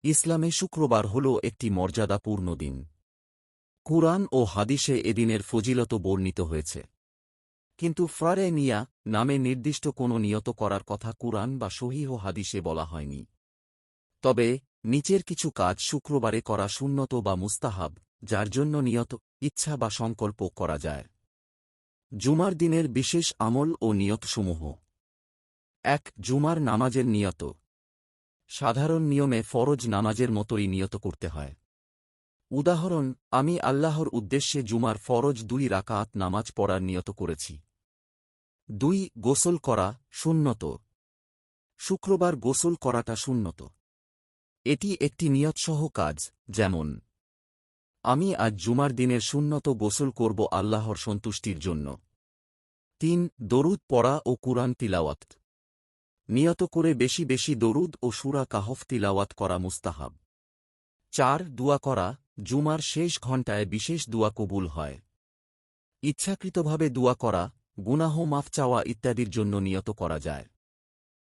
ইসলামে শুক্রবার হল একটি মর্যাদাপূর্ণ দিন। কুরআন ও হাদিসে এদিনের ফজিলত বর্ণিত হয়েছে। কিন্তু ফ্রারে নিয়া নামে নির্দিষ্ট কোনো নিয়ত করার কথা কুরআন বা সহিহ হাদিসে বলা হয়নি। তবে নিচের কিছু কাজ শুক্রবারে করা সুন্নত বা মুস্তাহাব, যার জন্য নিয়ত, ইচ্ছা বা সংকল্প করা যায়। জুমার দিনের বিশেষ আমল ও নিয়তসমূহ। ১. জুমার নামাজের নিয়ত। সাধারণ নিয়মে ফরজ নামাজের মতোই নিয়ত করতে হয়। উদাহরণ, আমি আল্লাহর উদ্দেশ্যে জুমার ফরজ ২ রাকাত নামাজ পড়ার নিয়ত করেছি। ২. গোসল করা, সুন্নত। শুক্রবার গোসল করাটা সুন্নত। এটি একটি নিয়তসহ কাজ, যেমন আমি আজ জুমার দিনের সুন্নত গোসল করব আল্লাহর সন্তুষ্টির জন্য। ৩. দরুদ পড়া ও কুরআন তিলাওয়াত। নিয়ত করে বেশি বেশি দরুদ ও সূরা কাহফ তিলাওয়াত করা মুস্তাহাব। ৪. দুয়া করা, জুমার শেষ ঘণ্টায় বিশেষ দুয়া কবুল হয়। ইচ্ছাকৃতভাবে দুয়া করা, গুনাহ মাফ চাওয়া ইত্যাদির জন্য নিয়ত করা যায়।